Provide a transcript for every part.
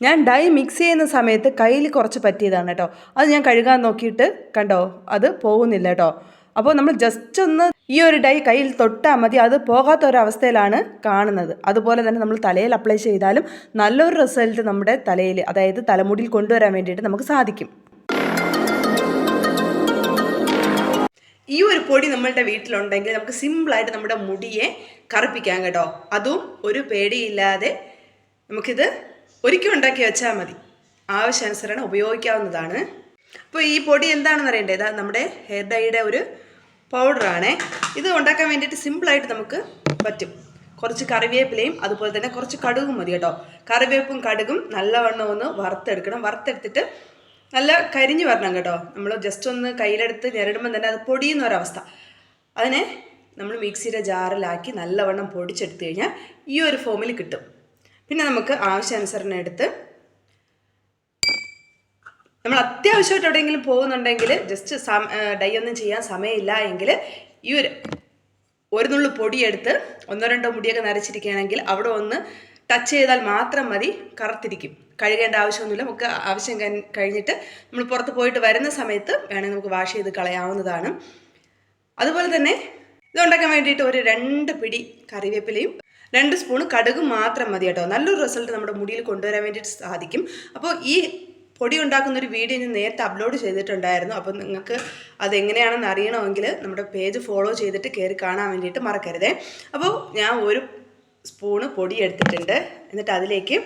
ഞാൻ dye mix ചെയ്യുന്ന സമയത്ത് കയ്യിൽ കുറച്ച് പറ്റിയതാണ് കേട്ടോ. അത് ഞാൻ കഴുകാൻ നോക്കിയിട്ട് കണ്ടോ അത് പോകുന്നില്ല കേട്ടോ. അപ്പോൾ നമ്മൾ ജസ്റ്റ് ഒന്ന് ഈ ഒരു ഡൈ കയ്യിൽ തൊട്ടാൽ മതി, അത് പോകാത്ത ഒരവസ്ഥയിലാണ് കാണുന്നത്. അതുപോലെ തന്നെ നമ്മൾ തലയിൽ അപ്ലൈ ചെയ്താലും നല്ലൊരു റിസൾട്ട് നമ്മുടെ തലയിൽ, അതായത് തലമുടിയിൽ കൊണ്ടുവരാൻ വേണ്ടിയിട്ട് നമുക്ക് സാധിക്കും. ഈ ഒരു പൊടി നമ്മളുടെ വീട്ടിലുണ്ടെങ്കിൽ നമുക്ക് സിമ്പിളായിട്ട് നമ്മുടെ മുടിയെ കറുപ്പിക്കാം കേട്ടോ. അതും ഒരു പേടിയില്ലാതെ നമുക്കിത് ഒരിക്കലും ഉണ്ടാക്കി വെച്ചാൽ മതി, ആവശ്യാനുസരണം ഉപയോഗിക്കാവുന്നതാണ്. അപ്പോൾ ഈ പൊടി എന്താണെന്ന് അറിയണ്ടേ? ഇതാ നമ്മുടെ ഹെയർ ഡൈയുടെ ഒരു പൗഡറാണേ. ഇത് ഉണ്ടാക്കാൻ വേണ്ടിയിട്ട് സിമ്പിളായിട്ട് നമുക്ക് പറ്റും. കുറച്ച് കറിവേപ്പിലയും അതുപോലെ തന്നെ കുറച്ച് കടുകും മതി കേട്ടോ. കറിവേപ്പും കടുകും നല്ലവണ്ണം ഒന്ന് വറുത്തെടുക്കണം. വറുത്തെടുത്തിട്ട് നല്ല കരിഞ്ഞ് വരണം കേട്ടോ. നമ്മൾ ജസ്റ്റ് ഒന്ന് കയ്യിലെടുത്ത് ഞെരടുമ്പോൾ തന്നെ അത് പൊടിയുന്ന ഒരവസ്ഥ. അതിനെ നമ്മൾ മിക്സിയുടെ ജാറിലാക്കി നല്ലവണ്ണം പൊടിച്ചെടുത്ത് കഴിഞ്ഞാൽ ഈ ഒരു ഫോമിൽ കിട്ടും. പിന്നെ നമുക്ക് ആവശ്യാനുസരണം എടുത്ത് നമ്മൾ അത്യാവശ്യമായിട്ട് എവിടെയെങ്കിലും പോകുന്നുണ്ടെങ്കിൽ ജസ്റ്റ് ഡൈ ഒന്നും ചെയ്യാൻ സമയമില്ല എങ്കിൽ ഈ ഒരു നുള്ളു പൊടിയെടുത്ത് ഒന്നോ രണ്ടോ മുടിയൊക്കെ നരച്ചിരിക്കുകയാണെങ്കിൽ അവിടെ ഒന്ന് ടച്ച് ചെയ്താൽ മാത്രം മതി, കറുത്തിരിക്കും. കഴുകേണ്ട ആവശ്യമൊന്നുമില്ല. നമുക്ക് ആവശ്യം കഴിഞ്ഞിട്ട് നമ്മൾ പുറത്ത് പോയിട്ട് വരുന്ന സമയത്ത് വേണമെങ്കിൽ നമുക്ക് വാഷ് ചെയ്ത് കളയാവുന്നതാണ്. അതുപോലെ തന്നെ ഇതുണ്ടാക്കാൻ വേണ്ടിയിട്ട് ഒരു 2 പിടി കറിവേപ്പിലയും 2 സ്പൂൺ കടുകും മാത്രം മതി കേട്ടോ. നല്ലൊരു റിസൾട്ട് നമ്മുടെ മുടിയിൽ കൊണ്ടുവരാൻ വേണ്ടിയിട്ട് സാധിക്കും. അപ്പോൾ ഈ പൊടി ഉണ്ടാക്കുന്നൊരു വീഡിയോ ഞാൻ നേരത്തെ അപ്ലോഡ് ചെയ്തിട്ടുണ്ടായിരുന്നു. അപ്പോൾ നിങ്ങൾക്ക് അതെങ്ങനെയാണെന്ന് അറിയണമെങ്കിൽ നമ്മുടെ പേജ് ഫോളോ ചെയ്തിട്ട് കയറി കാണാൻ വേണ്ടിയിട്ട് മറക്കരുതേ. അപ്പോൾ ഞാൻ 1 സ്പൂണ് പൊടി എടുത്തിട്ടുണ്ട്. എന്നിട്ട് അതിലേക്ക്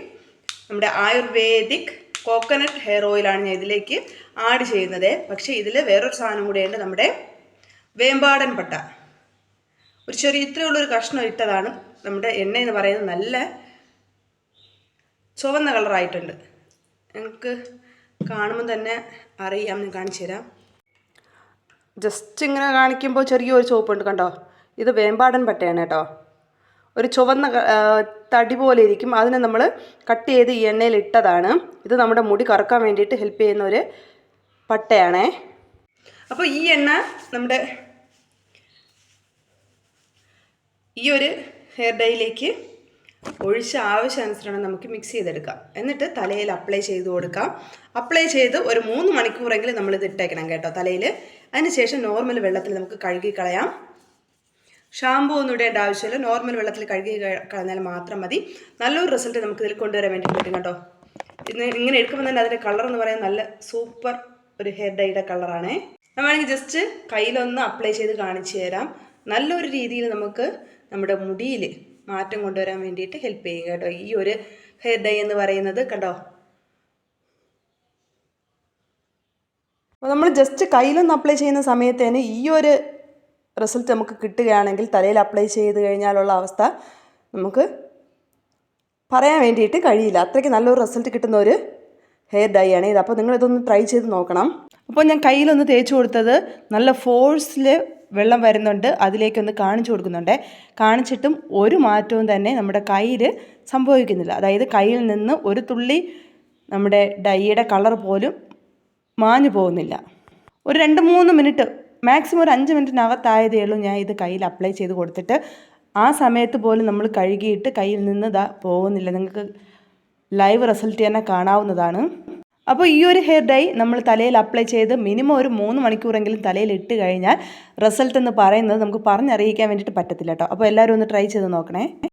നമ്മുടെ ആയുർവേദിക് കോക്കനട്ട് ഹെയർ ഓയിലാണ് ഞാൻ ഇതിലേക്ക് ആഡ് ചെയ്യുന്നത്. പക്ഷേ ഇതിൽ വേറൊരു സാധനം കൂടെയുണ്ട്, നമ്മുടെ വേമ്പാടൻ പട്ട. ഒരു ചെറിയ ഇത്രയുള്ളൊരു കഷ്ണം ഇട്ടതാണ്. നമ്മുടെ എണ്ണ എന്ന് പറയുന്നത് നല്ല ചുവന്ന കളറായിട്ടുണ്ട്. നിങ്ങൾക്ക് കാണുമ്പോൾ തന്നെ അറിയാം. ഞാൻ കാണിച്ചു തരാം. ജസ്റ്റ് ഇങ്ങനെ കാണിക്കുമ്പോൾ ചെറിയൊരു ചുവപ്പുണ്ട് കണ്ടോ. ഇത് വേമ്പാടൻ പട്ടയാണ് കേട്ടോ. ഒരു ചുവന്ന തടി പോലെ ഇരിക്കും. അതിനെ നമ്മൾ കട്ട് ചെയ്ത് ഈ എണ്ണയിൽ ഇട്ടതാണ്. ഇത് നമ്മുടെ മുടി കറുക്കാൻ വേണ്ടിയിട്ട് ഹെൽപ്പ് ചെയ്യുന്ന ഒരു പട്ടയാണേ. അപ്പോൾ ഈ എണ്ണ നമ്മുടെ ഈ ഒരു ഹെയർ ഡൈയിലേക്ക് ഒഴിച്ച് ആവശ്യാനുസരണം നമുക്ക് മിക്സ് ചെയ്തെടുക്കാം. എന്നിട്ട് തലയിൽ അപ്ലൈ ചെയ്ത് കൊടുക്കാം. അപ്ലൈ ചെയ്ത് ഒരു 3 മണിക്കൂറെങ്കിലും നമ്മളിത് ഇട്ടേക്കണം കേട്ടോ തലയിൽ. അതിനുശേഷം നോർമൽ വെള്ളത്തിൽ നമുക്ക് കഴുകി കളയാം. ഷാമ്പൂ ഒന്നും ഇടേണ്ട ആവശ്യമില്ല. നോർമൽ വെള്ളത്തിൽ കഴുകി കളഞ്ഞാൽ മാത്രം മതി. നല്ലൊരു റിസൾട്ട് നമുക്ക് ഇതിൽ കൊണ്ടുവരാൻ വേണ്ടി പറ്റും കേട്ടോ. ഇങ്ങനെ എടുക്കുമ്പോൾ തന്നെ അതിൻ്റെ കളർ എന്ന് പറയുന്നത് നല്ല സൂപ്പർ ഒരു ഹെയർ ഡൈയുടെ കളറാണേ. ഞാൻ വേണമെങ്കിൽ ജസ്റ്റ് കയ്യിലൊന്ന് അപ്ലൈ ചെയ്ത് കാണിച്ചു തരാം. നല്ലൊരു രീതിയിൽ നമുക്ക് നമ്മുടെ മുടിയിൽ മാറ്റം കൊണ്ടുവരാൻ വേണ്ടിയിട്ട് ഹെൽപ്പ് ചെയ്യും കേട്ടോ ഈ ഒരു ഹെയർ ഡൈ എന്ന് പറയുന്നത്. കണ്ടോ, അപ്പോൾ നമ്മൾ ജസ്റ്റ് കയ്യിലൊന്ന് അപ്ലൈ ചെയ്യുന്ന സമയത്ത് തന്നെ ഈ ഒരു റിസൾട്ട് നമുക്ക് കിട്ടുകയാണെങ്കിൽ തലയിൽ അപ്ലൈ ചെയ്ത് കഴിഞ്ഞാലുള്ള അവസ്ഥ നമുക്ക് പറയാൻ വേണ്ടിയിട്ട് കഴിയില്ല. അത്രയ്ക്ക് നല്ലൊരു റിസൾട്ട് കിട്ടുന്ന ഒരു ഹെയർ ഡൈ ആണ് ഇത്. അപ്പോൾ നിങ്ങളിതൊന്ന് ട്രൈ ചെയ്ത് നോക്കണം. അപ്പോൾ ഞാൻ കയ്യിലൊന്ന് തേച്ച് കൊടുത്തത് നല്ല ഫോഴ്സിൽ വെള്ളം വരുന്നുണ്ട്. അതിലേക്കൊന്ന് കാണിച്ചു കൊടുക്കുന്നുണ്ട്. കാണിച്ചിട്ടും ഒരു മാറ്റവും തന്നെ നമ്മുടെ കയ്യിൽ സംഭവിക്കുന്നില്ല. അതായത് കയ്യിൽ നിന്ന് ഒരു തുള്ളി നമ്മുടെ ഡൈയുടെ കളർ പോലും മാഞ്ഞു പോകുന്നില്ല. ഒരു 2-3 മിനിറ്റ്, മാക്സിമം ഒരു 5 മിനിറ്റിനകത്തായതേ ഉള്ളൂ ഞാൻ ഇത് കയ്യിൽ അപ്ലൈ ചെയ്ത് കൊടുത്തിട്ട്. ആ സമയത്ത് പോലും നമ്മൾ കഴുകിയിട്ട് കയ്യിൽ നിന്ന് പോകുന്നില്ല. നിങ്ങൾക്ക് ലൈവ് റിസൾട്ട് തന്നെ കാണാവുന്നതാണ്. അപ്പോൾ ഈ ഒരു ഹെയർ ഡൈ നമ്മൾ തലയിൽ അപ്ലൈ ചെയ്ത് മിനിമം ഒരു 3 മണിക്കൂറെങ്കിലും തലയിൽ ഇട്ട് കഴിഞ്ഞാൽ റിസൾട്ട് എന്ന് പറയുന്നത് നമുക്ക് പറഞ്ഞറിയിക്കാൻ വേണ്ടിയിട്ട് പറ്റത്തില്ല കേട്ടോ. അപ്പോൾ എല്ലാവരും ഒന്ന് ട്രൈ ചെയ്ത് നോക്കണേ.